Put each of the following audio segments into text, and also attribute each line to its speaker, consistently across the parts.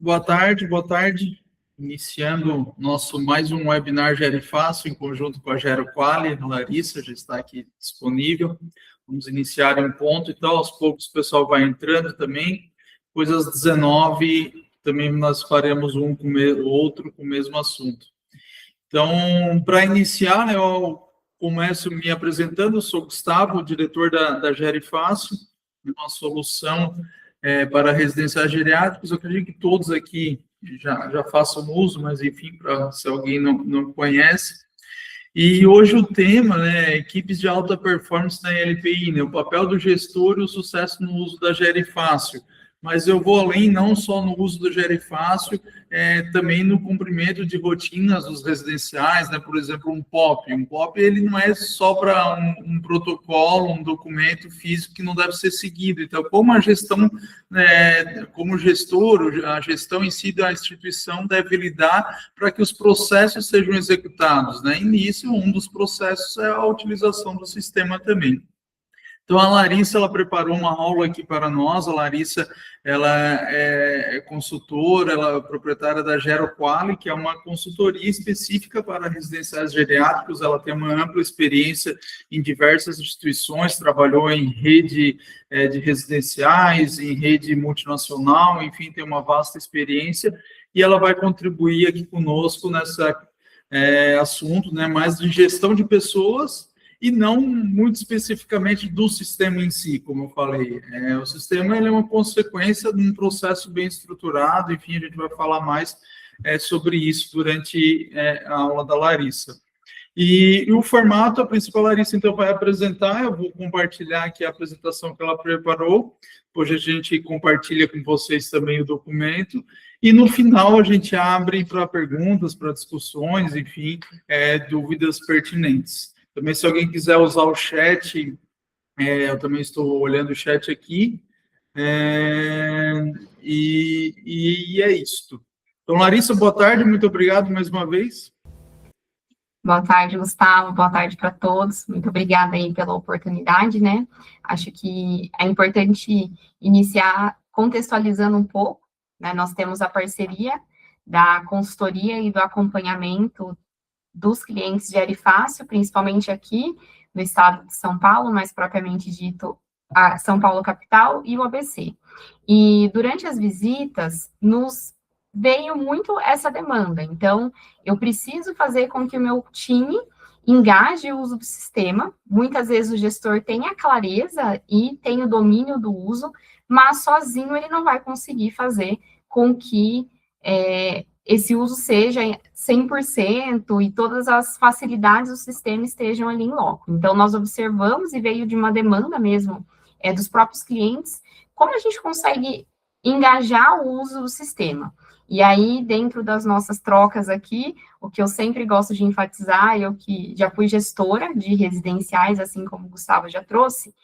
Speaker 1: Boa tarde, boa tarde. Iniciando nosso mais um webinar Gere Fácil, em conjunto com a Gero Quali, a Larissa já está aqui disponível. Vamos iniciar em um ponto, então aos poucos o pessoal vai entrando também. Depois às 19 também nós faremos um com outro com o mesmo assunto. Então, para iniciar, né, eu começo me apresentando, eu sou Gustavo, diretor da Gere Fácil, uma solução para residenciais geriátricos. Eu acredito que todos aqui já façam uso, mas enfim, se alguém não conhece. E hoje o tema, né, equipes de alta performance na LPI, né, o papel do gestor e o sucesso no uso da Gere Fácil. Mas eu vou além, não só no uso do Gere Fácil, também no cumprimento de rotinas dos residenciais, né? Por exemplo, um POP. Um POP, ele não é só para um protocolo, um documento físico que não deve ser seguido. Então, como a gestão, como gestor, a gestão em si da instituição deve lidar para que os processos sejam executados, né? E nisso, um dos processos é a utilização do sistema também. Então, a Larissa, ela preparou uma aula aqui para nós. A Larissa, ela é consultora, ela é proprietária da Gero Quali, que é uma consultoria específica para residenciais geriátricos. Ela tem uma ampla experiência em diversas instituições, trabalhou em rede de residenciais, em rede multinacional, enfim, tem uma vasta experiência, e ela vai contribuir aqui conosco nesse assunto, né, mais de gestão de pessoas, e não muito especificamente do sistema em si, como eu falei. O sistema ele é uma consequência de um processo bem estruturado, enfim, a gente vai falar mais sobre isso durante a aula da Larissa. E o formato, a principal Larissa, então, vai apresentar, eu vou compartilhar aqui a apresentação que ela preparou, hoje a gente compartilha com vocês também o documento, e no final a gente abre para perguntas, para discussões, enfim, dúvidas pertinentes. Também, se alguém quiser usar o chat, eu também estou olhando o chat aqui, e é isso. Então, Larissa, boa tarde, muito obrigado mais uma vez.
Speaker 2: Boa tarde, Gustavo, boa tarde para todos, muito obrigada aí pela oportunidade, né? Acho que é importante iniciar contextualizando um pouco, né? Nós temos a parceria da consultoria e do acompanhamento dos clientes de Gere Fácil, principalmente aqui no estado de São Paulo, mais propriamente dito, a São Paulo capital e o ABC. E durante as visitas, nos veio muito essa demanda. Então, eu preciso fazer com que o meu time engaje o uso do sistema. Muitas vezes o gestor tem a clareza e tem o domínio do uso, mas sozinho ele não vai conseguir fazer com que esse uso seja 100% e todas as facilidades do sistema estejam ali em loco. Então, nós observamos e veio de uma demanda mesmo dos próprios clientes, como a gente consegue engajar o uso do sistema. E aí, dentro das nossas trocas aqui, o que eu sempre gosto de enfatizar, eu que já fui gestora de residenciais, assim como o Gustavo já trouxe,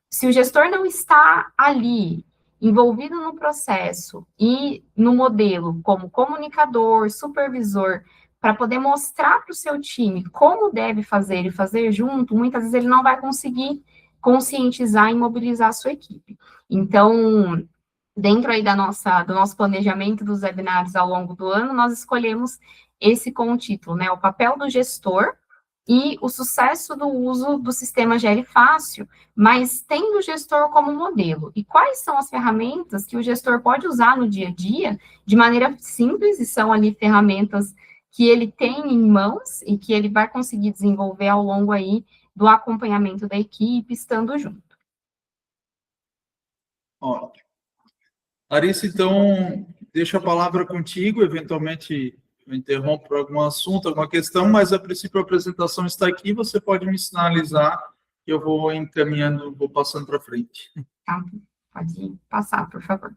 Speaker 2: se o gestor não está ali, envolvido no processo e no modelo como comunicador, supervisor, para poder mostrar para o seu time como deve fazer e fazer junto, muitas vezes ele não vai conseguir conscientizar e mobilizar a sua equipe. Então, dentro aí do nosso planejamento dos webinários ao longo do ano, nós escolhemos esse com o título, né, o papel do gestor e o sucesso do uso do sistema Gere Fácil, mas tendo o gestor como modelo. E quais são as ferramentas que o gestor pode usar no dia a dia, de maneira simples, e são ali ferramentas que ele tem em mãos e que ele vai conseguir desenvolver ao longo aí do acompanhamento da equipe, estando junto.
Speaker 1: Ótimo. Larissa, então, deixo a palavra contigo, eventualmente eu interrompo por algum assunto, alguma questão, mas a princípio a apresentação está aqui, você pode me sinalizar que eu vou encaminhando, vou passando para frente.
Speaker 2: Tá, pode passar, por favor.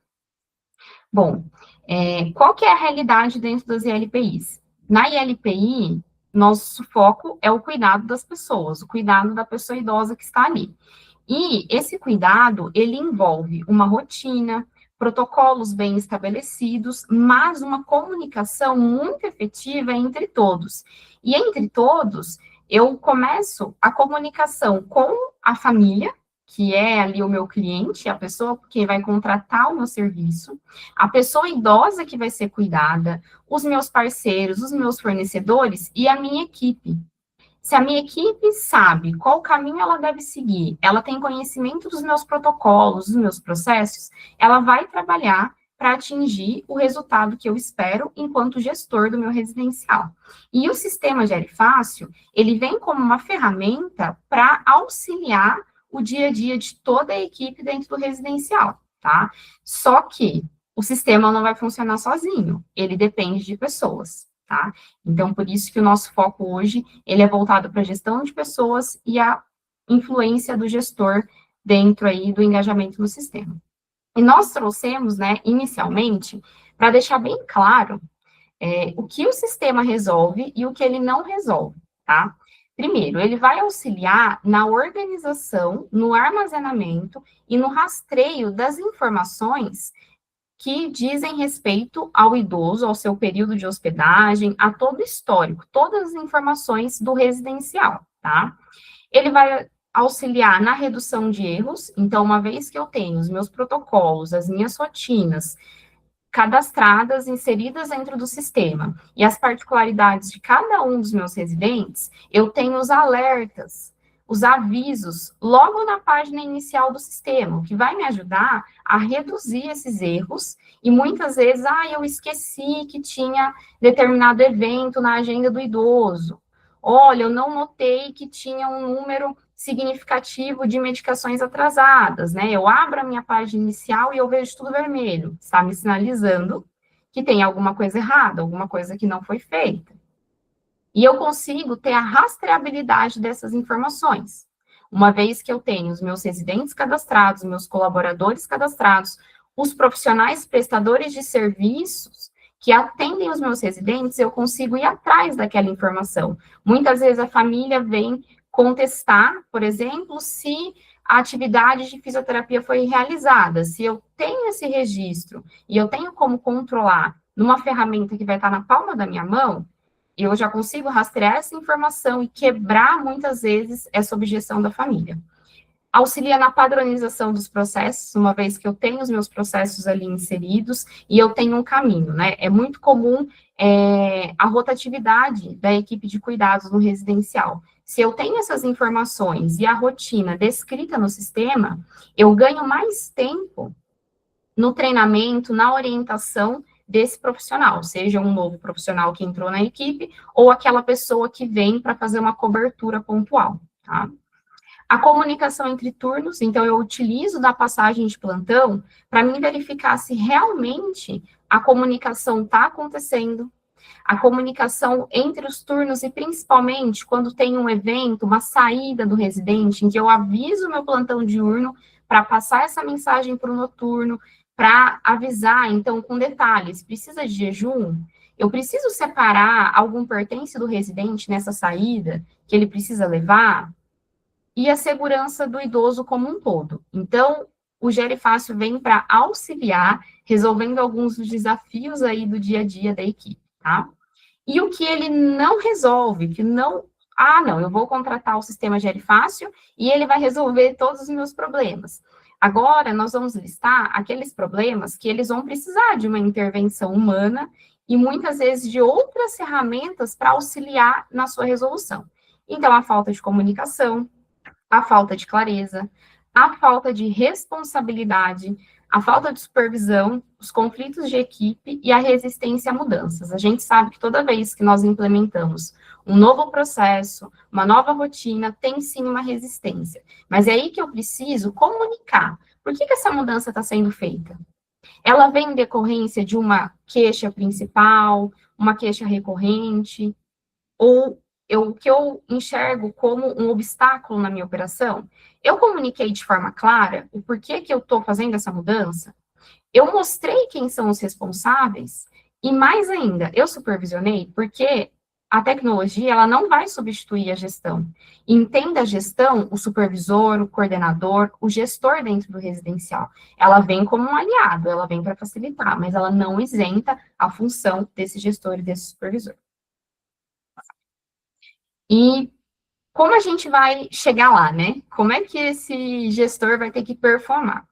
Speaker 2: Bom, qual que é a realidade dentro das ILPIs? Na ILPI, nosso foco é o cuidado das pessoas, o cuidado da pessoa idosa que está ali. E esse cuidado, ele envolve uma rotina, protocolos bem estabelecidos, mas uma comunicação muito efetiva entre todos. E entre todos, eu começo a comunicação com a família, que é ali o meu cliente, a pessoa que vai contratar o meu serviço, a pessoa idosa que vai ser cuidada, os meus parceiros, os meus fornecedores e a minha equipe. Se a minha equipe sabe qual caminho ela deve seguir, ela tem conhecimento dos meus protocolos, dos meus processos, ela vai trabalhar para atingir o resultado que eu espero enquanto gestor do meu residencial. E o sistema Gere Fácil, ele vem como uma ferramenta para auxiliar o dia a dia de toda a equipe dentro do residencial, tá? Só que o sistema não vai funcionar sozinho, ele depende de pessoas, tá? Então, por isso que o nosso foco hoje, ele é voltado para a gestão de pessoas e a influência do gestor dentro aí do engajamento no sistema. E nós trouxemos, né, inicialmente, para deixar bem claro o que o sistema resolve e o que ele não resolve, tá? Primeiro, ele vai auxiliar na organização, no armazenamento e no rastreio das informações que dizem respeito ao idoso, ao seu período de hospedagem, a todo o histórico, todas as informações do residencial, tá? Ele vai auxiliar na redução de erros, então, uma vez que eu tenho os meus protocolos, as minhas rotinas cadastradas, inseridas dentro do sistema, e as particularidades de cada um dos meus residentes, eu tenho os alertas, os avisos, logo na página inicial do sistema, o que vai me ajudar a reduzir esses erros, e muitas vezes, eu esqueci que tinha determinado evento na agenda do idoso. Olha, eu não notei que tinha um número significativo de medicações atrasadas, né? Eu abro a minha página inicial e eu vejo tudo vermelho. Está me sinalizando que tem alguma coisa errada, alguma coisa que não foi feita. E eu consigo ter a rastreabilidade dessas informações. Uma vez que eu tenho os meus residentes cadastrados, meus colaboradores cadastrados, os profissionais prestadores de serviços que atendem os meus residentes, eu consigo ir atrás daquela informação. Muitas vezes a família vem contestar, por exemplo, se a atividade de fisioterapia foi realizada. Se eu tenho esse registro e eu tenho como controlar numa ferramenta que vai estar na palma da minha mão, eu já consigo rastrear essa informação e quebrar, muitas vezes, essa objeção da família. Auxilia na padronização dos processos, uma vez que eu tenho os meus processos ali inseridos e eu tenho um caminho, né? É muito comum a rotatividade da equipe de cuidados no residencial. Se eu tenho essas informações e a rotina descrita no sistema, eu ganho mais tempo no treinamento, na orientação desse profissional, seja um novo profissional que entrou na equipe ou aquela pessoa que vem para fazer uma cobertura pontual, tá? A comunicação entre turnos, então eu utilizo da passagem de plantão para me verificar se realmente a comunicação está acontecendo, a comunicação entre os turnos e principalmente quando tem um evento, uma saída do residente, em que eu aviso o meu plantão diurno para passar essa mensagem para o noturno, para avisar, então, com detalhes, precisa de jejum? Eu preciso separar algum pertence do residente nessa saída que ele precisa levar? E a segurança do idoso como um todo. Então, o Gere Fácil vem para auxiliar, resolvendo alguns dos desafios aí do dia a dia da equipe, tá? E o que ele não resolve, que não... não, eu vou contratar o sistema Gere Fácil e ele vai resolver todos os meus problemas. Agora, nós vamos listar aqueles problemas que eles vão precisar de uma intervenção humana e muitas vezes de outras ferramentas para auxiliar na sua resolução. Então, a falta de comunicação, a falta de clareza, a falta de responsabilidade, a falta de supervisão, os conflitos de equipe e a resistência a mudanças. A gente sabe que toda vez que nós implementamos um novo processo, uma nova rotina, tem sim uma resistência. Mas é aí que eu preciso comunicar. Por que essa mudança está sendo feita? Ela vem em decorrência de uma queixa principal, uma queixa recorrente, ou o que eu enxergo como um obstáculo na minha operação? Eu comuniquei de forma clara o porquê que eu estou fazendo essa mudança? Eu mostrei quem são os responsáveis? E mais ainda, eu supervisionei? Porque a tecnologia, ela não vai substituir a gestão. Entenda a gestão, o supervisor, o coordenador, o gestor dentro do residencial. Ela vem como um aliado, ela vem para facilitar, mas ela não isenta a função desse gestor e desse supervisor. E Como a gente vai chegar lá, né? Como é que esse gestor vai ter que performar?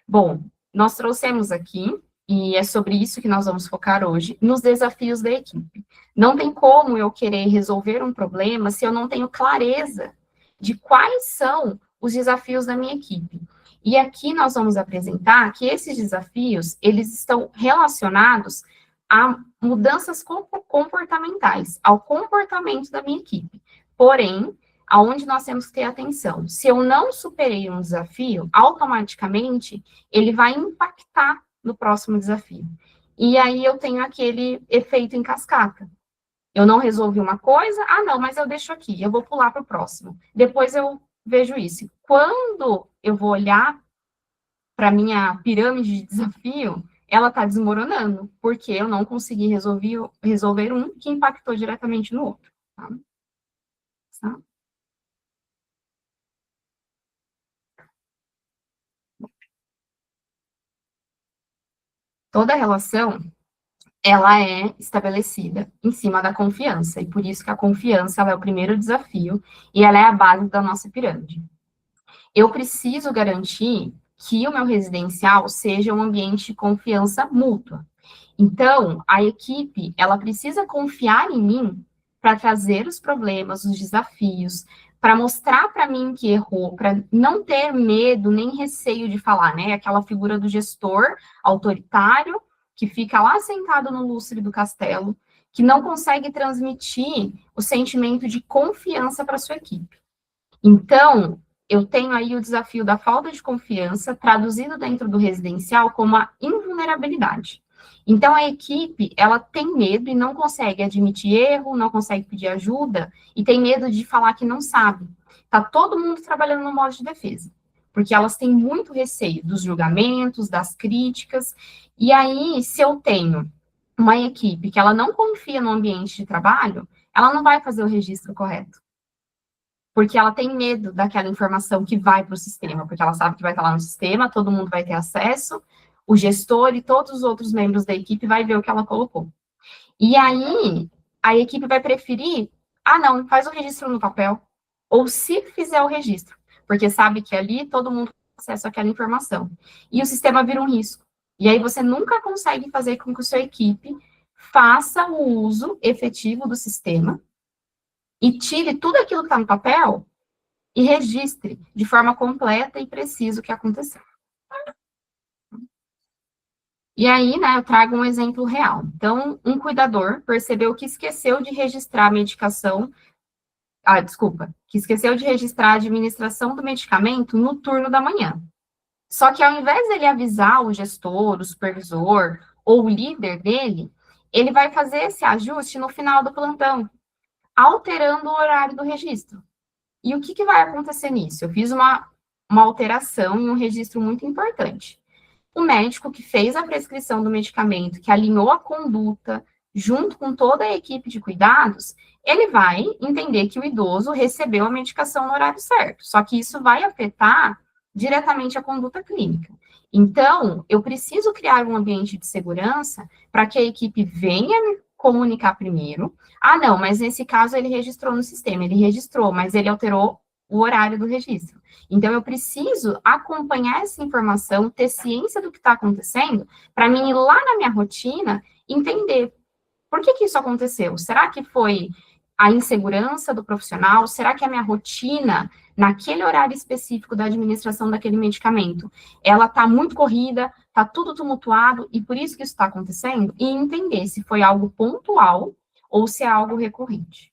Speaker 2: Bom, nós trouxemos aqui, e é sobre isso que nós vamos focar hoje, nos desafios da equipe. Não tem como eu querer resolver um problema se eu não tenho clareza de quais são os desafios da minha equipe. E aqui nós vamos apresentar que esses desafios, eles estão relacionados a mudanças comportamentais, ao comportamento da minha equipe. Porém, aonde nós temos que ter atenção. Se eu não superei um desafio, automaticamente ele vai impactar no próximo desafio. E aí eu tenho aquele efeito em cascata. Eu não resolvi uma coisa, não, mas eu deixo aqui, eu vou pular para o próximo. Depois eu vejo isso. Quando eu vou olhar para a minha pirâmide de desafio, ela está desmoronando, porque eu não consegui resolver um que impactou diretamente no outro. Tá? Toda relação, ela é estabelecida em cima da confiança, e por isso que a confiança ela é o primeiro desafio, e ela é a base da nossa pirâmide. Eu preciso garantir que o meu residencial seja um ambiente de confiança mútua. Então, a equipe, ela precisa confiar em mim para trazer os problemas, os desafios, para mostrar para mim que errou, para não ter medo nem receio de falar, né? Aquela figura do gestor autoritário que fica lá sentado no lustre do castelo, que não consegue transmitir o sentimento de confiança para sua equipe. Então, eu tenho aí o desafio da falta de confiança, traduzido dentro do residencial como a invulnerabilidade. Então, a equipe, ela tem medo e não consegue admitir erro, não consegue pedir ajuda, e tem medo de falar que não sabe. Está todo mundo trabalhando no modo de defesa, porque elas têm muito receio dos julgamentos, das críticas, e aí, se eu tenho uma equipe que ela não confia no ambiente de trabalho, ela não vai fazer o registro correto. Porque ela tem medo daquela informação que vai para o sistema, porque ela sabe que vai estar lá no sistema, todo mundo vai ter acesso, o gestor e todos os outros membros da equipe vai ver o que ela colocou. E aí, a equipe vai preferir, não, faz o registro no papel, ou se fizer o registro, porque sabe que ali todo mundo tem acesso àquela informação. E o sistema vira um risco. E aí você nunca consegue fazer com que a sua equipe faça o uso efetivo do sistema e tire tudo aquilo que está no papel e registre de forma completa e precisa o que aconteceu. E aí, né, eu trago um exemplo real. Então, um cuidador percebeu que esqueceu de registrar a medicação, que esqueceu de registrar a administração do medicamento no turno da manhã. Só que ao invés dele avisar o gestor, o supervisor ou o líder dele, ele vai fazer esse ajuste no final do plantão, alterando o horário do registro. E o que vai acontecer nisso? Eu fiz uma alteração em um registro muito importante. O médico que fez a prescrição do medicamento, que alinhou a conduta, junto com toda a equipe de cuidados, ele vai entender que o idoso recebeu a medicação no horário certo. Só que isso vai afetar diretamente a conduta clínica. Então, eu preciso criar um ambiente de segurança para que a equipe venha me comunicar primeiro. Não, mas nesse caso ele registrou no sistema, ele registrou, mas ele alterou o horário do registro. Então, eu preciso acompanhar essa informação, ter ciência do que está acontecendo, para mim ir lá na minha rotina entender por que isso aconteceu. Será que foi a insegurança do profissional? Será que a minha rotina, naquele horário específico da administração daquele medicamento, ela está muito corrida, está tudo tumultuado, e por isso que isso está acontecendo? E entender se foi algo pontual ou se é algo recorrente.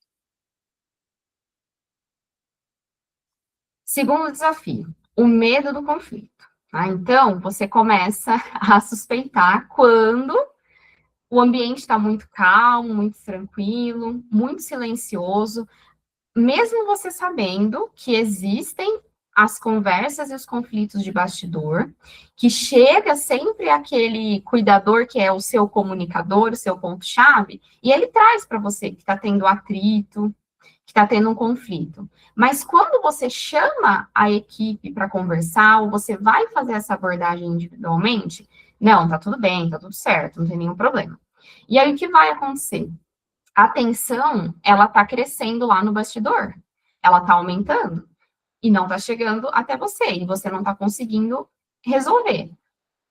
Speaker 2: Segundo desafio, o medo do conflito. Então, você começa a suspeitar quando o ambiente está muito calmo, muito tranquilo, muito silencioso, mesmo você sabendo que existem as conversas e os conflitos de bastidor, que chega sempre aquele cuidador que é o seu comunicador, o seu ponto-chave, e ele traz para você que está tendo atrito, que está tendo um conflito. Mas quando você chama a equipe para conversar, ou você vai fazer essa abordagem individualmente, não, tá tudo bem, tá tudo certo, não tem nenhum problema. E aí, o que vai acontecer? A tensão, ela tá crescendo lá no bastidor. ela está aumentando e não está chegando até você, e você não está conseguindo resolver.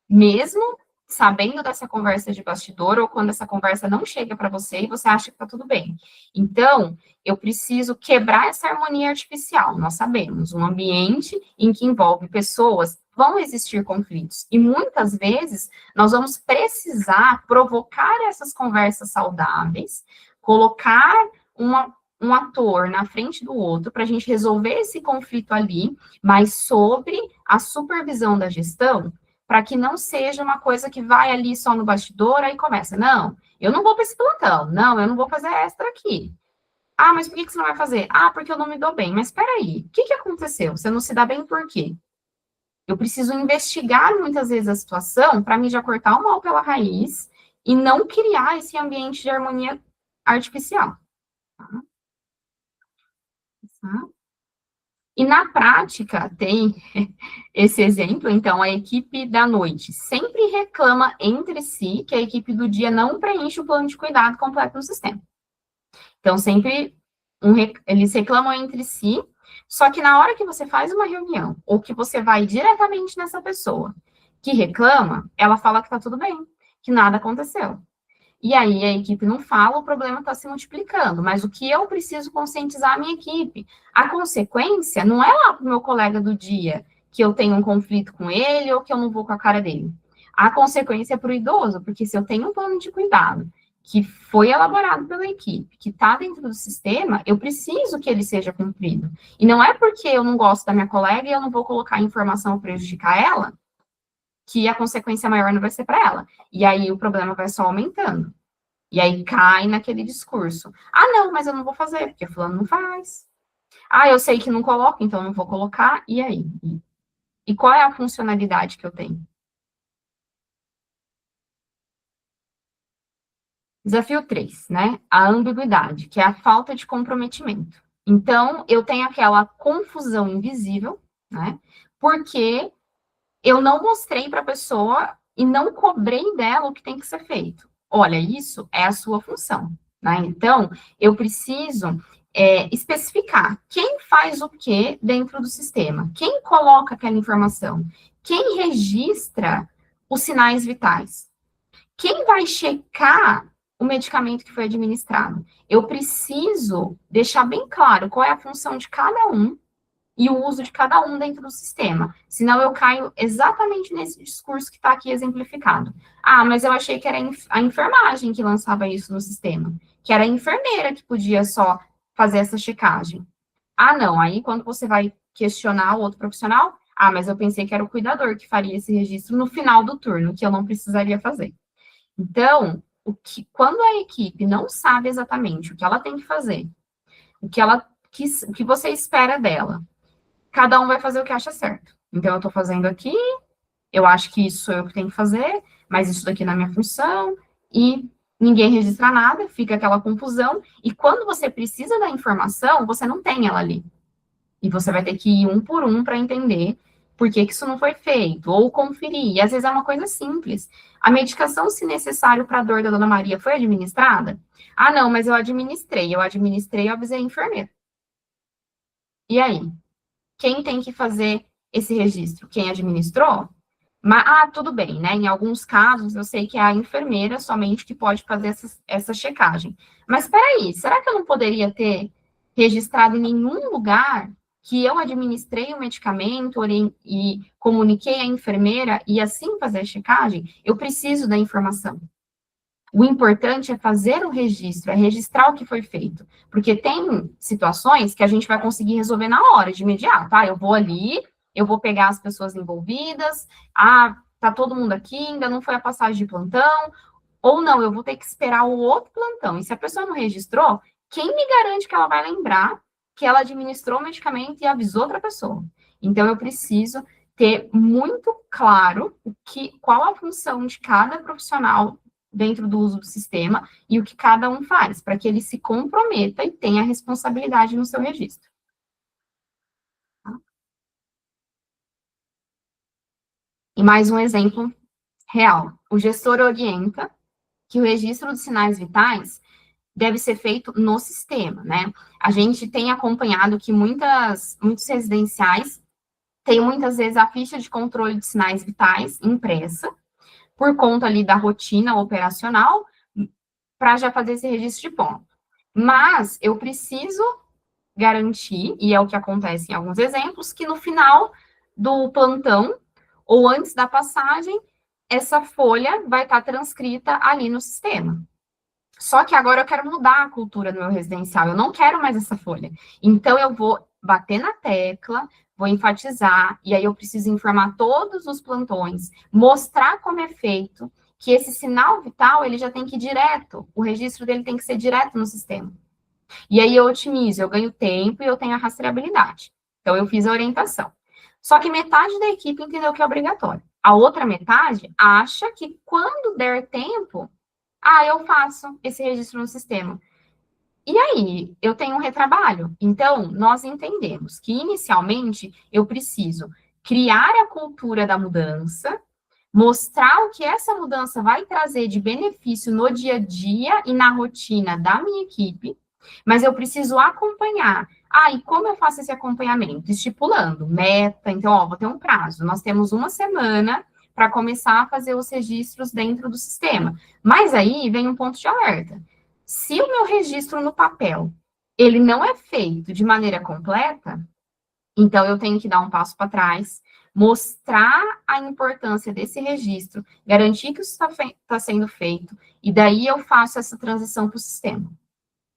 Speaker 2: Mesmo sabendo dessa conversa de bastidor, ou quando essa conversa não chega para você e você acha que está tudo bem. Então, eu preciso quebrar essa harmonia artificial. Nós sabemos, um ambiente em que envolve pessoas, vão existir conflitos. E muitas vezes nós vamos precisar provocar essas conversas saudáveis, colocar um ator na frente do outro para a gente resolver esse conflito ali, mas sobre a supervisão da gestão, para que não seja uma coisa que vai ali só no bastidor, aí começa, não, eu não vou para esse plantão, não, eu não vou fazer extra aqui. Ah, mas por que você não vai fazer? Ah, porque eu não me dou bem. Mas espera aí, o que aconteceu? Você não se dá bem por quê? Eu preciso investigar muitas vezes a situação para mim já cortar o mal pela raiz e não criar esse ambiente de harmonia artificial. Tá? E na prática, tem esse exemplo, então, a equipe da noite sempre reclama entre si que a equipe do dia não preenche o plano de cuidado completo no sistema. Então, sempre eles reclamam entre si, só que na hora que você faz uma reunião, ou que você vai diretamente nessa pessoa que reclama, ela fala que tá tudo bem, que nada aconteceu. E aí a equipe não fala, o problema está se multiplicando. Mas o que eu preciso conscientizar a minha equipe? A consequência não é lá para o meu colega do dia que eu tenho um conflito com ele ou que eu não vou com a cara dele. A consequência é para o idoso, porque se eu tenho um plano de cuidado que foi elaborado pela equipe, que está dentro do sistema, eu preciso que ele seja cumprido. E não é porque eu não gosto da minha colega e eu não vou colocar informação para prejudicar ela, que a consequência maior não vai ser para ela. E aí o problema vai só aumentando. E aí cai naquele discurso. Ah, não, mas eu não vou fazer, porque fulano não faz. Ah, eu sei que não coloca, então não vou colocar. E aí? E qual é a funcionalidade que eu tenho? Desafio 3, né? A ambiguidade, que é a falta de comprometimento. Então, eu tenho aquela confusão invisível, né? Porque eu não mostrei para a pessoa e não cobrei dela o que tem que ser feito. Olha, isso é a sua função, né? Então, eu preciso especificar quem faz o que dentro do sistema, quem coloca aquela informação, quem registra os sinais vitais, quem vai checar o medicamento que foi administrado. Eu preciso deixar bem claro qual é a função de cada um e o uso de cada um dentro do sistema. Senão eu caio exatamente nesse discurso que está aqui exemplificado. Ah, mas eu achei que era a enfermagem que lançava isso no sistema, que era a enfermeira que podia só fazer essa checagem. Ah, não, aí quando você vai questionar o outro profissional, ah, mas eu pensei que era o cuidador que faria esse registro no final do turno, que eu não precisaria fazer. Então, quando a equipe não sabe exatamente o que ela tem que fazer, o que você espera dela, cada um vai fazer o que acha certo. Então, eu estou fazendo aqui, eu acho que isso sou eu que tenho que fazer, mas isso daqui não é minha função, e ninguém registra nada, fica aquela confusão, e quando você precisa da informação, você não tem ela ali. E você vai ter que ir um por um para entender por que isso não foi feito, ou conferir. E às vezes é uma coisa simples. A medicação, se necessário, para a dor da Dona Maria foi administrada? Ah, não, mas eu administrei, e avisei a enfermeira. E aí? Quem tem que fazer esse registro? Quem administrou? Mas, tudo bem, né? Em alguns casos, eu sei que é a enfermeira somente que pode fazer essa checagem. Mas, espera aí, será que eu não poderia ter registrado em nenhum lugar que eu administrei o medicamento e comuniquei à enfermeira e assim fazer a checagem? Eu preciso da informação. O importante é fazer o registro, é registrar o que foi feito. Porque tem situações que a gente vai conseguir resolver na hora, de imediato. Ah, eu vou ali, eu vou pegar as pessoas envolvidas, tá todo mundo aqui, ainda não foi a passagem de plantão, ou não, eu vou ter que esperar o outro plantão. E se a pessoa não registrou, quem me garante que ela vai lembrar que ela administrou o medicamento e avisou outra pessoa? Então, eu preciso ter muito claro qual a função de cada profissional dentro do uso do sistema e o que cada um faz, para que ele se comprometa e tenha responsabilidade no seu registro. E mais um exemplo real. O gestor orienta que o registro dos sinais vitais deve ser feito no sistema, né? A gente tem acompanhado que muitos residenciais têm muitas vezes a ficha de controle de sinais vitais impressa, por conta ali da rotina operacional, para já fazer esse registro de ponto. Mas eu preciso garantir, e é o que acontece em alguns exemplos, que no final do plantão, ou antes da passagem, essa folha vai estar transcrita ali no sistema. Só que agora eu quero mudar a cultura do meu residencial, eu não quero mais essa folha. Então, eu vou bater na tecla, vou enfatizar, e aí eu preciso informar todos os plantões, mostrar como é feito, que esse sinal vital, ele já tem que ir direto, o registro dele tem que ser direto no sistema. E aí eu otimizo, eu ganho tempo e eu tenho a rastreabilidade. Então, eu fiz a orientação. Só que metade da equipe entendeu que é obrigatório. A outra metade acha que quando der tempo, eu faço esse registro no sistema. E aí, eu tenho um retrabalho. Então, nós entendemos que, inicialmente, eu preciso criar a cultura da mudança, mostrar o que essa mudança vai trazer de benefício no dia a dia e na rotina da minha equipe, mas eu preciso acompanhar. E como eu faço esse acompanhamento? Estipulando meta. Então, vou ter um prazo. Nós temos uma semana para começar a fazer os registros dentro do sistema. Mas aí vem um ponto de alerta. Se o meu registro no papel, ele não é feito de maneira completa, então eu tenho que dar um passo para trás, mostrar a importância desse registro, garantir que isso está sendo feito, e daí eu faço essa transição para o sistema.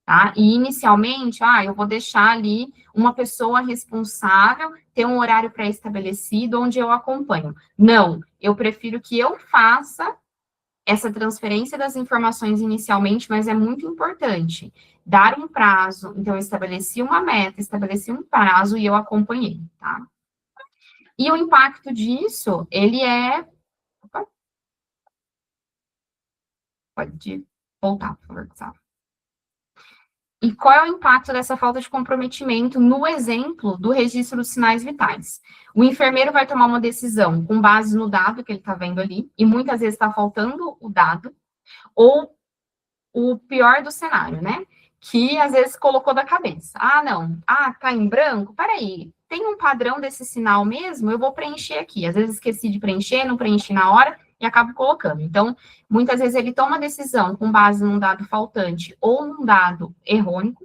Speaker 2: Tá? E, inicialmente, eu vou deixar ali uma pessoa responsável, ter um horário pré-estabelecido, onde eu acompanho. Não, eu prefiro que eu faça essa transferência das informações inicialmente, mas é muito importante dar um prazo. Então, eu estabeleci uma meta, estabeleci um prazo e eu acompanhei, tá? E o impacto disso, ele é... Opa. Pode voltar, por favor, Gustavo. E qual é o impacto dessa falta de comprometimento no exemplo do registro dos sinais vitais? O enfermeiro vai tomar uma decisão com base no dado que ele está vendo ali, e muitas vezes está faltando o dado, ou o pior do cenário, né? Que às vezes colocou da cabeça. Não, tá em branco? Peraí, tem um padrão desse sinal mesmo? Eu vou preencher aqui. Às vezes esqueci de preencher, não preenchi na hora, e acabo colocando. Então, muitas vezes ele toma a decisão com base num dado faltante ou num dado errôneo,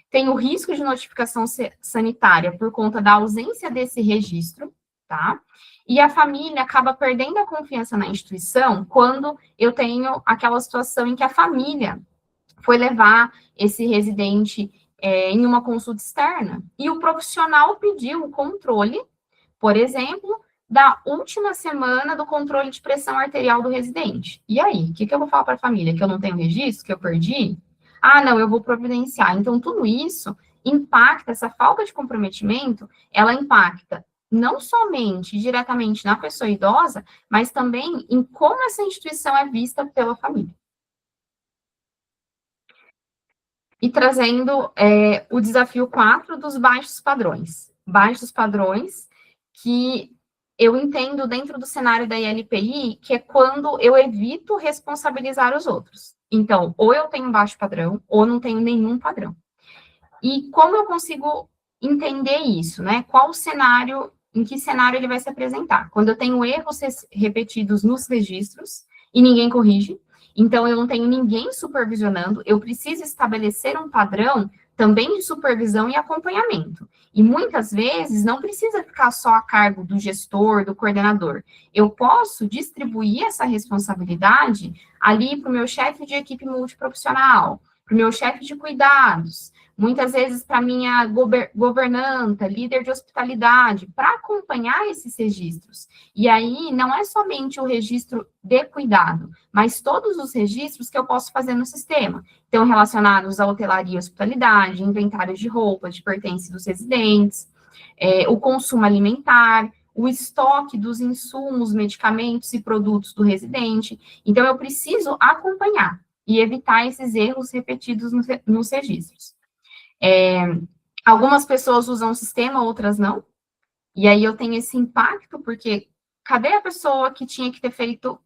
Speaker 2: tem o risco de notificação sanitária por conta da ausência desse registro, tá? E a família acaba perdendo a confiança na instituição quando eu tenho aquela situação em que a família foi levar esse residente em uma consulta externa e o profissional pediu o controle, por exemplo, da última semana do controle de pressão arterial do residente. E aí, o que eu vou falar para a família? Que eu não tenho registro, que eu perdi? Não, eu vou providenciar. Então, tudo isso impacta, essa falta de comprometimento, ela impacta não somente diretamente na pessoa idosa, mas também em como essa instituição é vista pela família. E trazendo o desafio 4 dos baixos padrões. Baixos padrões que eu entendo dentro do cenário da ILPI, que é quando eu evito responsabilizar os outros. Então, ou eu tenho um baixo padrão, ou não tenho nenhum padrão. E como eu consigo entender isso, né? Qual o cenário, em que cenário ele vai se apresentar? Quando eu tenho erros repetidos nos registros e ninguém corrige, então eu não tenho ninguém supervisionando, eu preciso estabelecer um padrão também de supervisão e acompanhamento. E muitas vezes não precisa ficar só a cargo do gestor, do coordenador. Eu posso distribuir essa responsabilidade ali para o meu chefe de equipe multiprofissional, para o meu chefe de cuidados, muitas vezes para a minha governanta, líder de hospitalidade, para acompanhar esses registros. E aí, não é somente o registro de cuidado, mas todos os registros que eu posso fazer no sistema. Então, relacionados à hotelaria e hospitalidade, inventário de roupas, de pertences dos residentes, o consumo alimentar, o estoque dos insumos, medicamentos e produtos do residente. Então, eu preciso acompanhar e evitar esses erros repetidos nos registros. Algumas pessoas usam o sistema, outras não. E aí eu tenho esse impacto, porque cadê a pessoa que tinha que ter feito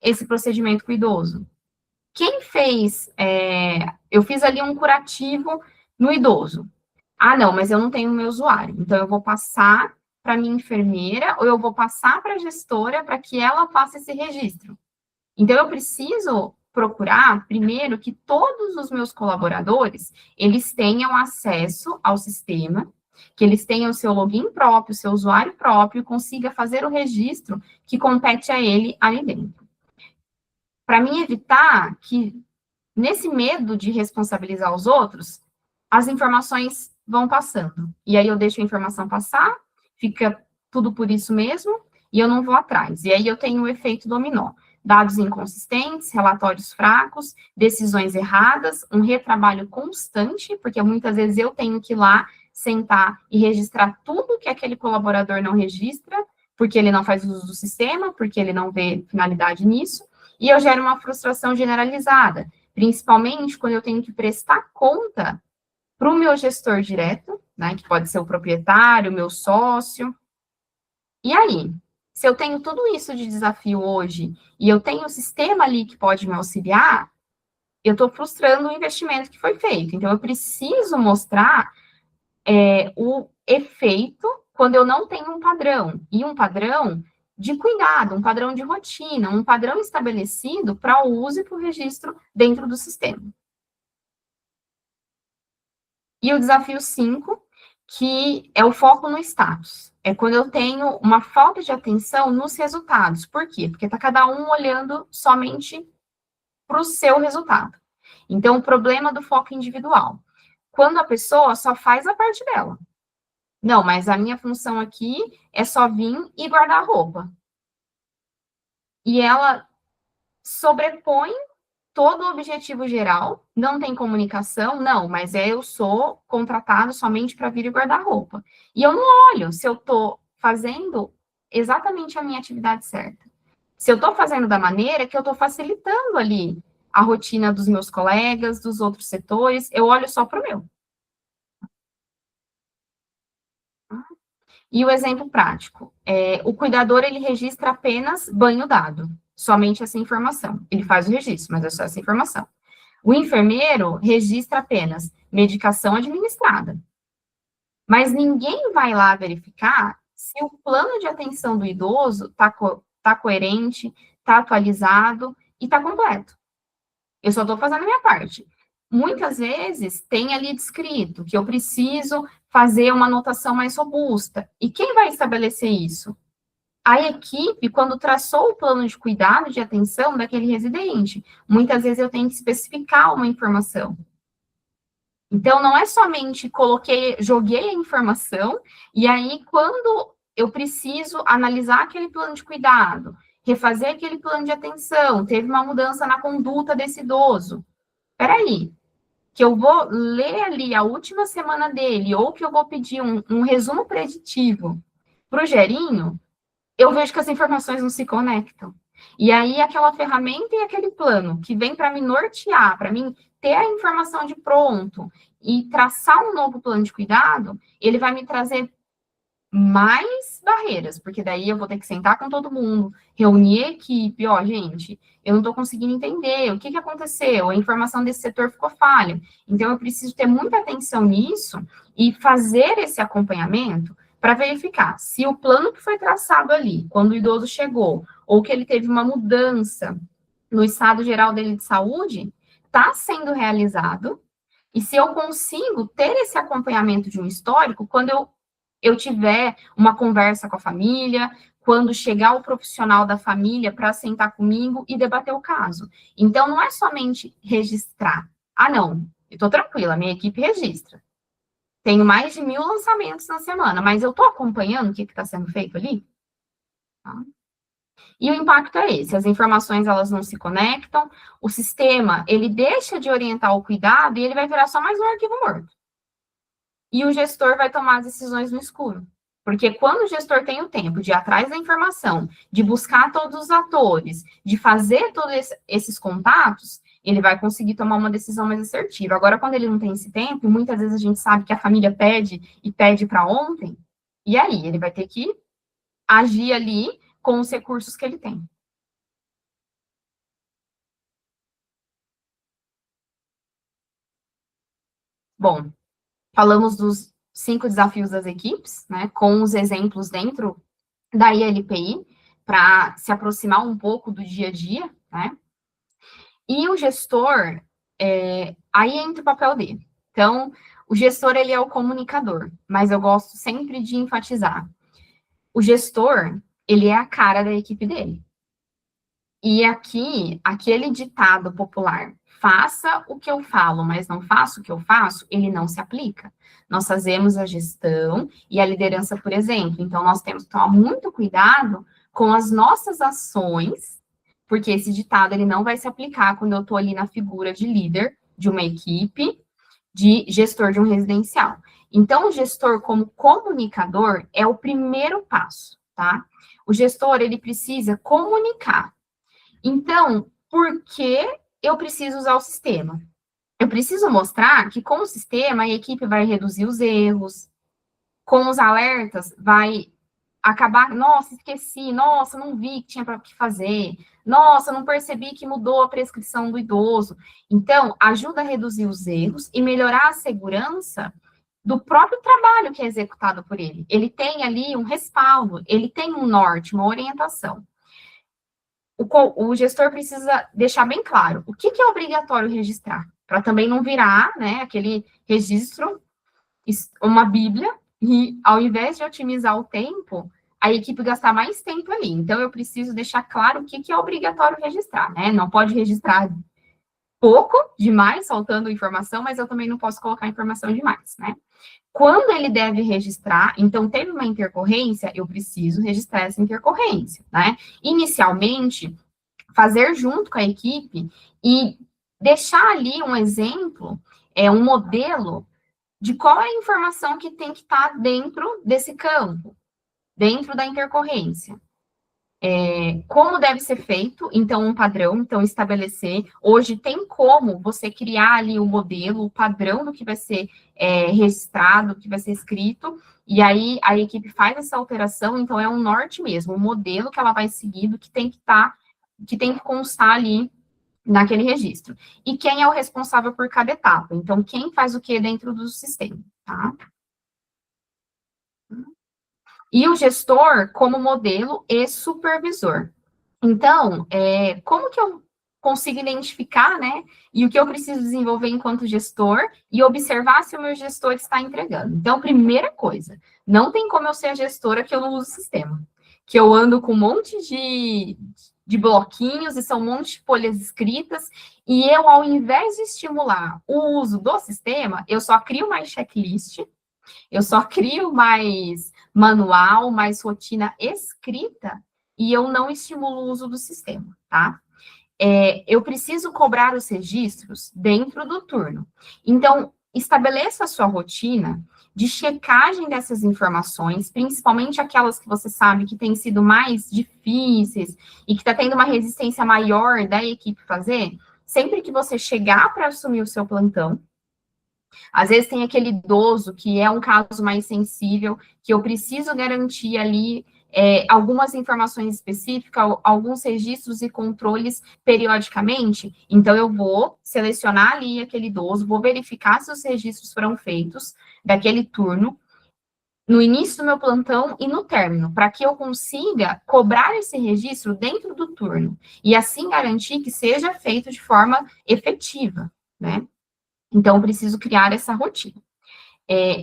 Speaker 2: esse procedimento com o idoso? Quem fez, eu fiz ali um curativo no idoso. Ah, não, mas eu não tenho o meu usuário, então eu vou passar para minha enfermeira ou eu vou passar para a gestora para que ela faça esse registro. Então, eu preciso procurar, primeiro, que todos os meus colaboradores, eles tenham acesso ao sistema, que eles tenham o seu login próprio, seu usuário próprio, consiga fazer o registro que compete a ele ali dentro. Para mim evitar que, nesse medo de responsabilizar os outros, as informações vão passando. E aí eu deixo a informação passar, fica tudo por isso mesmo, e eu não vou atrás. E aí eu tenho o efeito dominó. Dados inconsistentes, relatórios fracos, decisões erradas, um retrabalho constante, porque muitas vezes eu tenho que ir lá, sentar e registrar tudo que aquele colaborador não registra, porque ele não faz uso do sistema, porque ele não vê finalidade nisso, e eu gero uma frustração generalizada, principalmente quando eu tenho que prestar conta para o meu gestor direto, né, que pode ser o proprietário, o meu sócio. E aí, se eu tenho tudo isso de desafio hoje e eu tenho um sistema ali que pode me auxiliar, eu estou frustrando o investimento que foi feito. Então, eu preciso mostrar o efeito quando eu não tenho um padrão. E um padrão de cuidado, um padrão de rotina, um padrão estabelecido para o uso e para o registro dentro do sistema. E o desafio 5, que é o foco no status. É quando eu tenho uma falta de atenção nos resultados. Por quê? Porque está cada um olhando somente para o seu resultado. Então, o problema do foco individual. Quando a pessoa só faz a parte dela. Não, mas a minha função aqui é só vir e guardar a roupa. E ela sobrepõe todo o objetivo geral, não tem comunicação, não, mas eu sou contratado somente para vir e guardar roupa. E eu não olho se eu estou fazendo exatamente a minha atividade certa. Se eu estou fazendo da maneira que eu estou facilitando ali a rotina dos meus colegas, dos outros setores, eu olho só para o meu. E o exemplo prático, o cuidador, ele registra apenas banho dado, somente essa informação. Ele faz o registro, mas é só essa informação. O enfermeiro registra apenas medicação administrada. Mas ninguém vai lá verificar se o plano de atenção do idoso está coerente, está atualizado e está completo. Eu só estou fazendo a minha parte. Muitas vezes tem ali descrito que eu preciso fazer uma anotação mais robusta. E quem vai estabelecer isso? A equipe, quando traçou o plano de cuidado, de atenção daquele residente. Muitas vezes eu tenho que especificar uma informação. Então, não é somente joguei a informação, e aí, quando eu preciso analisar aquele plano de cuidado, refazer aquele plano de atenção, teve uma mudança na conduta desse idoso. Peraí, que eu vou ler ali a última semana dele, ou que eu vou pedir um resumo preditivo para o Gerinho, eu vejo que as informações não se conectam. E aí, aquela ferramenta e aquele plano que vem para me nortear, para mim ter a informação de pronto e traçar um novo plano de cuidado, ele vai me trazer mais barreiras, porque daí eu vou ter que sentar com todo mundo, reunir a equipe, ó, gente, eu não estou conseguindo entender o que aconteceu, a informação desse setor ficou falha. Então, eu preciso ter muita atenção nisso e fazer esse acompanhamento para verificar se o plano que foi traçado ali, quando o idoso chegou, ou que ele teve uma mudança no estado geral dele de saúde, está sendo realizado, e se eu consigo ter esse acompanhamento de um histórico, quando eu tiver uma conversa com a família, quando chegar o profissional da família para sentar comigo e debater o caso. Então, não é somente registrar. Ah, não, eu estou tranquila, minha equipe registra. Tenho mais de 1.000 lançamentos na semana, mas eu estou acompanhando o que está sendo feito ali? Tá? E o impacto é esse, as informações, elas não se conectam, o sistema, ele deixa de orientar o cuidado e ele vai virar só mais um arquivo morto. E o gestor vai tomar as decisões no escuro. Porque quando o gestor tem o tempo de ir atrás da informação, de buscar todos os atores, de fazer todos esses contatos, ele vai conseguir tomar uma decisão mais assertiva. Agora, quando ele não tem esse tempo, muitas vezes a gente sabe que a família pede e pede para ontem, e aí ele vai ter que agir ali com os recursos que ele tem. Bom, falamos dos 5 desafios das equipes, né, com os exemplos dentro da ILPI, para se aproximar um pouco do dia a dia, né? E o gestor, aí entra o papel dele. Então, o gestor, ele é o comunicador, mas eu gosto sempre de enfatizar. O gestor, ele é a cara da equipe dele. E aqui, aquele ditado popular, faça o que eu falo, mas não faça o que eu faço, ele não se aplica. Nós fazemos a gestão e a liderança por exemplo. Então, nós temos que tomar muito cuidado com as nossas ações, porque esse ditado, ele não vai se aplicar quando eu estou ali na figura de líder de uma equipe, de gestor de um residencial. Então, o gestor, como comunicador, é o primeiro passo, tá? O gestor, ele precisa comunicar. Então, por que eu preciso usar o sistema? Eu preciso mostrar que com o sistema a equipe vai reduzir os erros, com os alertas vai acabar, nossa, esqueci, nossa, não vi que tinha para que fazer, nossa, não percebi que mudou a prescrição do idoso. Então, ajuda a reduzir os erros e melhorar a segurança do próprio trabalho que é executado por ele. Ele tem ali um respaldo, ele tem um norte, uma orientação. O gestor precisa deixar bem claro o que é obrigatório registrar, para também não virar, né, aquele registro, uma bíblia, e ao invés de otimizar o tempo, a equipe gastar mais tempo ali. Então, eu preciso deixar claro o que é obrigatório registrar, né? Não pode registrar pouco, demais, faltando informação, mas eu também não posso colocar informação demais, né? Quando ele deve registrar, então, teve uma intercorrência, eu preciso registrar essa intercorrência, né? Inicialmente, fazer junto com a equipe e deixar ali um exemplo, um modelo de qual é a informação que tem que estar dentro desse campo, dentro da intercorrência. Como deve ser feito, então, um padrão, então, estabelecer. Hoje tem como você criar ali o modelo, o padrão do que vai ser registrado, do que vai ser escrito, e aí a equipe faz essa alteração, então é um norte mesmo, um modelo que ela vai seguir, do que tem que constar ali naquele registro. E quem é o responsável por cada etapa? Então, quem faz o que dentro do sistema, tá? E o gestor como modelo e supervisor. Então, como que eu consigo identificar, né, e o que eu preciso desenvolver enquanto gestor e observar se o meu gestor está entregando. Então, primeira coisa, não tem como eu ser a gestora que eu não uso o sistema, que eu ando com um monte de bloquinhos e são um monte de folhas escritas, e eu, ao invés de estimular o uso do sistema, eu só crio mais checklist, eu só crio mais manual, mais rotina escrita, e eu não estimulo o uso do sistema, tá? Eu preciso cobrar os registros dentro do turno. Então, estabeleça a sua rotina de checagem dessas informações, principalmente aquelas que você sabe que têm sido mais difíceis e que está tendo uma resistência maior da equipe fazer, sempre que você chegar para assumir o seu plantão. Às vezes tem aquele idoso que é um caso mais sensível, que eu preciso garantir ali algumas informações específicas, alguns registros e controles periodicamente. Então, eu vou selecionar ali aquele idoso, vou verificar se os registros foram feitos daquele turno, no início do meu plantão e no término, para que eu consiga cobrar esse registro dentro do turno, e assim garantir que seja feito de forma efetiva, né? Então, eu preciso criar essa rotina.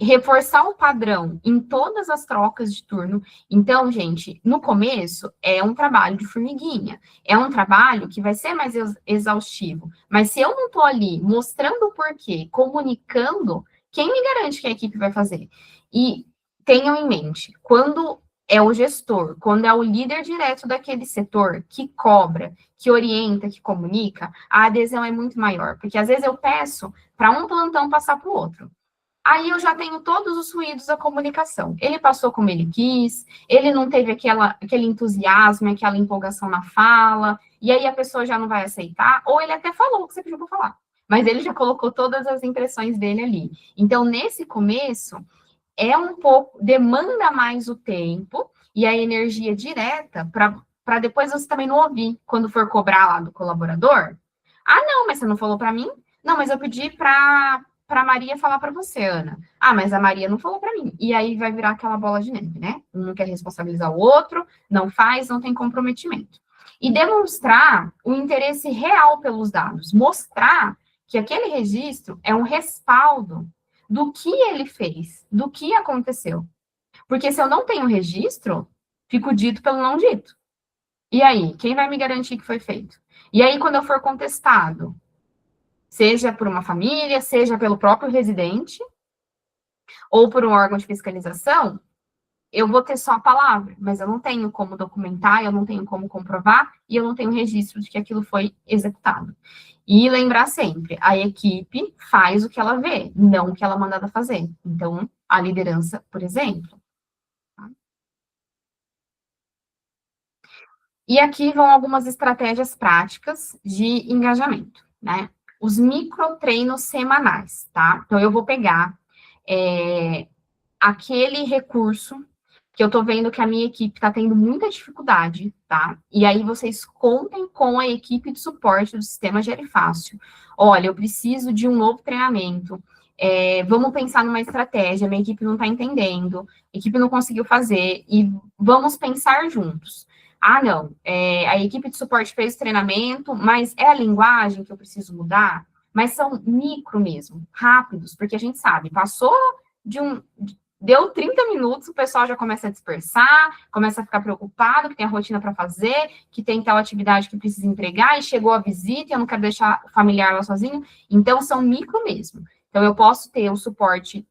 Speaker 2: Reforçar o padrão em todas as trocas de turno. Então, gente, no começo, é um trabalho de formiguinha. É um trabalho que vai ser mais exaustivo. Mas se eu não estou ali mostrando o porquê, comunicando, quem me garante que a equipe vai fazer? E tenham em mente, quando é o gestor, quando é o líder direto daquele setor que cobra, que orienta, que comunica, a adesão é muito maior. Porque às vezes eu peço para um plantão passar para o outro. Aí eu já tenho todos os ruídos da comunicação. Ele passou como ele quis, ele não teve aquele entusiasmo, aquela empolgação na fala, e aí a pessoa já não vai aceitar, ou ele até falou o que você pediu para falar, mas ele já colocou todas as impressões dele ali. Então, nesse começo, demanda mais o tempo e a energia direta para depois você também não ouvir, quando for cobrar lá do colaborador. Ah, não, mas você não falou para mim? Não, mas eu pedi para para a Maria falar para você, Ana. Ah, mas a Maria não falou para mim. E aí vai virar aquela bola de neve, né? Um não quer responsabilizar o outro, não faz, não tem comprometimento. E demonstrar o interesse real pelos dados, mostrar que aquele registro é um respaldo do que ele fez, do que aconteceu. Porque se eu não tenho registro, fico dito pelo não dito. E aí, quem vai me garantir que foi feito? E aí, quando eu for contestado, seja por uma família, seja pelo próprio residente, ou por um órgão de fiscalização, eu vou ter só a palavra, mas eu não tenho como documentar, eu não tenho como comprovar, e eu não tenho registro de que aquilo foi executado. E lembrar sempre, a equipe faz o que ela vê, não o que ela é mandada fazer. Então, a liderança, por exemplo. Tá? E aqui vão algumas estratégias práticas de engajamento, né? Os microtreinos semanais, tá? Então, eu vou pegar aquele recurso que eu estou vendo que a minha equipe está tendo muita dificuldade, tá? E aí vocês contem com a equipe de suporte do sistema Gerifácil. Olha, eu preciso de um novo treinamento. Vamos pensar numa estratégia, minha equipe não está entendendo, a equipe não conseguiu fazer, e vamos pensar juntos. Ah, não, a equipe de suporte fez o treinamento, mas é a linguagem que eu preciso mudar? Mas são micro mesmo, rápidos, porque a gente sabe, passou deu 30 minutos, o pessoal já começa a dispersar, começa a ficar preocupado, que tem a rotina para fazer, que tem tal atividade que precisa entregar, e chegou a visita, e eu não quero deixar o familiar lá sozinho. Então, são micro mesmo. Então, eu posso ter o suporte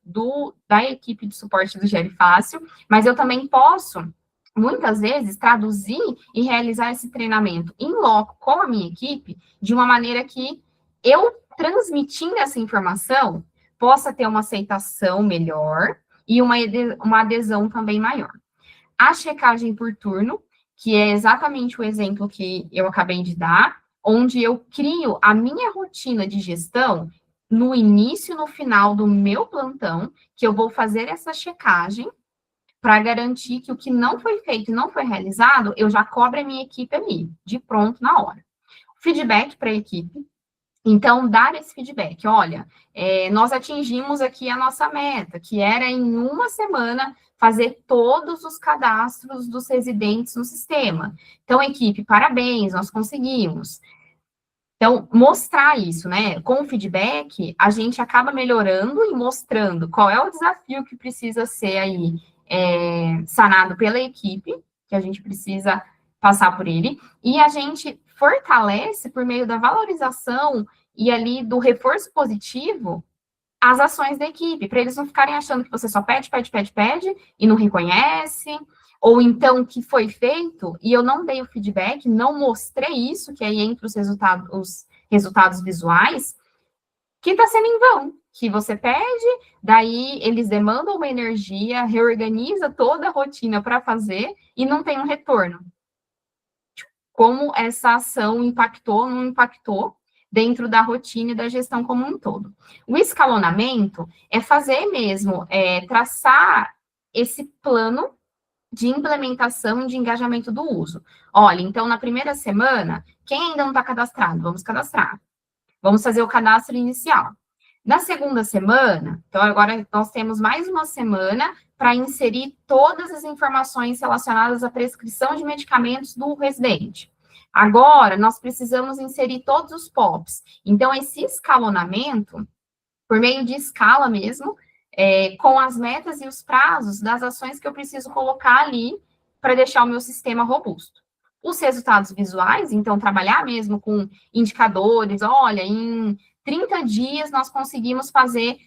Speaker 2: da equipe de suporte do Gerifácil, mas eu também posso, muitas vezes, traduzir e realizar esse treinamento em loco com a minha equipe, de uma maneira que eu, transmitindo essa informação, possa ter uma aceitação melhor e uma adesão também maior. A checagem por turno, que é exatamente o exemplo que eu acabei de dar, onde eu crio a minha rotina de gestão no início e no final do meu plantão, que eu vou fazer essa checagem para garantir que o que não foi feito e não foi realizado, eu já cobro a minha equipe ali, de pronto, na hora. Feedback para a equipe. Então, dar esse feedback, olha, nós atingimos aqui a nossa meta, que era em uma semana fazer todos os cadastros dos residentes no sistema. Então, equipe, parabéns, nós conseguimos. Então, mostrar isso, né? Com o feedback, a gente acaba melhorando e mostrando qual é o desafio que precisa ser aí sanado pela equipe, que a gente precisa passar por ele, e a gente fortalece, por meio da valorização e ali do reforço positivo, as ações da equipe, para eles não ficarem achando que você só pede e não reconhece, ou então que foi feito e eu não dei o feedback, não mostrei isso, que aí entra os resultados visuais, que está sendo em vão, que você pede, daí eles demandam uma energia, reorganiza toda a rotina para fazer e não tem um retorno. Como essa ação impactou, não impactou, dentro da rotina e da gestão como um todo. O escalonamento é fazer mesmo, traçar esse plano de implementação de engajamento do uso. Olha, então, na primeira semana, quem ainda não está cadastrado? Vamos cadastrar. Vamos fazer o cadastro inicial. Na segunda semana, então agora nós temos mais uma semana para inserir todas as informações relacionadas à prescrição de medicamentos do residente. Agora, nós precisamos inserir todos os POPs. Então, esse escalonamento, por meio de escala mesmo, com as metas e os prazos das ações que eu preciso colocar ali para deixar o meu sistema robusto. Os resultados visuais, então, trabalhar mesmo com indicadores, olha, em 30 dias nós conseguimos fazer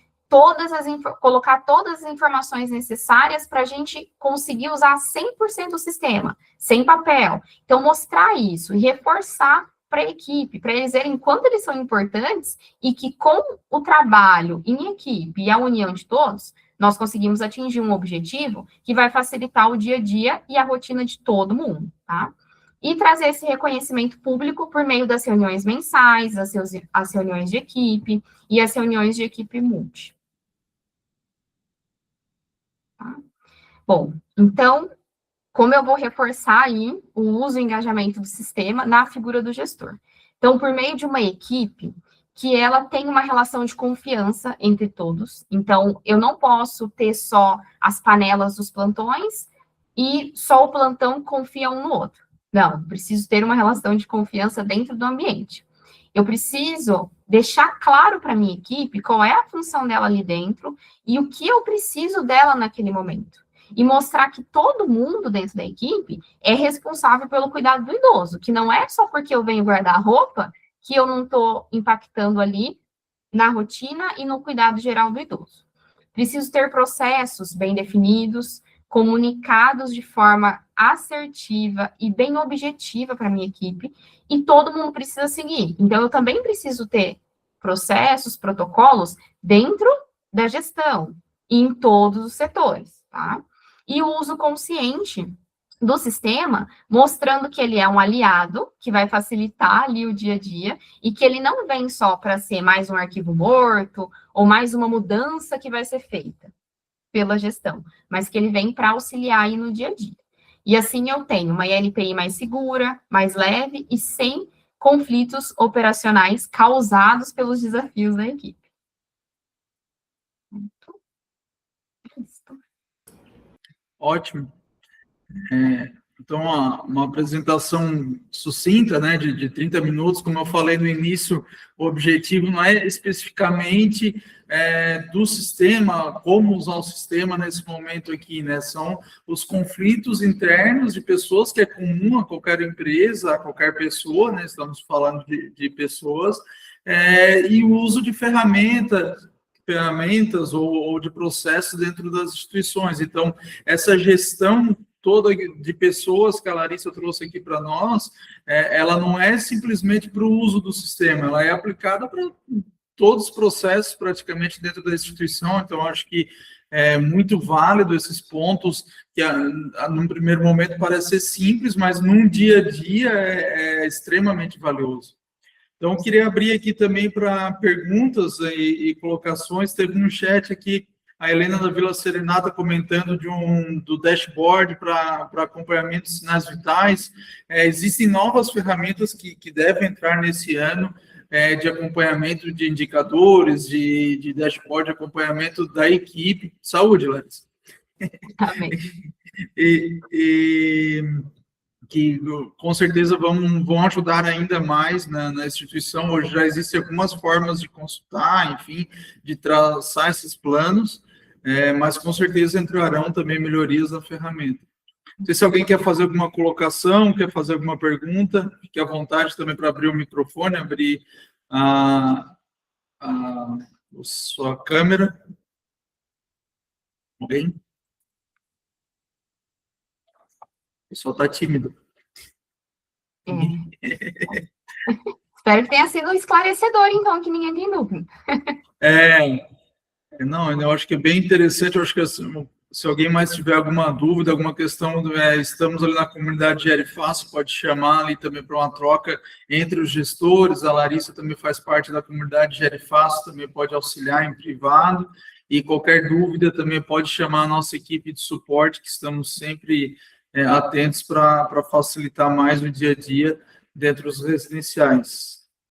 Speaker 2: colocar todas as informações necessárias para a gente conseguir usar 100% do sistema, sem papel. Então, mostrar isso e reforçar para a equipe, para eles verem quanto eles são importantes e que com o trabalho em equipe e a união de todos, nós conseguimos atingir um objetivo que vai facilitar o dia a dia e a rotina de todo mundo, tá? E trazer esse reconhecimento público por meio das reuniões mensais, as reuniões de equipe e as reuniões de equipe multi. Tá? Bom, então, como eu vou reforçar aí o uso e engajamento do sistema na figura do gestor? Então, por meio de uma equipe, que ela tem uma relação de confiança entre todos. Então, eu não posso ter só as panelas dos plantões e só o plantão confia um no outro. Não, preciso ter uma relação de confiança dentro do ambiente. Eu preciso deixar claro para a minha equipe qual é a função dela ali dentro e o que eu preciso dela naquele momento. E mostrar que todo mundo dentro da equipe é responsável pelo cuidado do idoso, que não é só porque eu venho guardar a roupa que eu não estou impactando ali na rotina e no cuidado geral do idoso. Preciso ter processos bem definidos, comunicados de forma assertiva e bem objetiva para a minha equipe, e todo mundo precisa seguir. Então, eu também preciso ter processos, protocolos dentro da gestão, e em todos os setores, tá? E o uso consciente do sistema, mostrando que ele é um aliado, que vai facilitar ali o dia a dia, e que ele não vem só para ser mais um arquivo morto, ou mais uma mudança que vai ser feita pela gestão, mas que ele vem para auxiliar aí no dia a dia. E assim eu tenho uma ILPI mais segura, mais leve e sem conflitos operacionais causados pelos desafios da equipe.
Speaker 1: Ótimo. Então, uma apresentação sucinta, né, de 30 minutos, como eu falei no início, o objetivo não é especificamente do sistema, como usar o sistema nesse momento aqui, né, são os conflitos internos de pessoas, que é comum a qualquer empresa, a qualquer pessoa, né, estamos falando de pessoas, e o uso de ferramentas ou de processos dentro das instituições. Então, essa gestão toda de pessoas que a Larissa trouxe aqui para nós, ela não é simplesmente para o uso do sistema, ela é aplicada para todos os processos praticamente dentro da instituição. Então, acho que é muito válido esses pontos que, num primeiro momento, parece ser simples, mas num dia a dia é extremamente valioso. Então, eu queria abrir aqui também para perguntas e colocações. Teve no chat aqui a Helena da Vila Serenata comentando do dashboard para acompanhamento de sinais vitais. Existem novas ferramentas que devem entrar nesse ano de acompanhamento de indicadores, de dashboard, de acompanhamento da equipe. Saúde, Larissa.
Speaker 2: Amém.
Speaker 1: Que com certeza vão ajudar ainda mais na instituição. Hoje já existem algumas formas de consultar, enfim, de traçar esses planos, mas com certeza entrarão também melhorias na ferramenta. Não sei se alguém quer fazer alguma colocação, quer fazer alguma pergunta, fique à vontade também para abrir o microfone, abrir a sua câmera. Alguém? O pessoal está tímido.
Speaker 2: Espero que tenha sido esclarecedor, então, que ninguém tem dúvida.
Speaker 1: Não, eu acho que é bem interessante. Eu acho que se alguém mais tiver alguma dúvida, alguma questão, estamos ali na comunidade Gere Fácil, pode chamar ali também para uma troca entre os gestores. A Larissa também faz parte da comunidade Gere Fácil, também pode auxiliar em privado. E qualquer dúvida também pode chamar a nossa equipe de suporte, que estamos sempre atentos para facilitar mais o dia a dia dentro dos residenciais.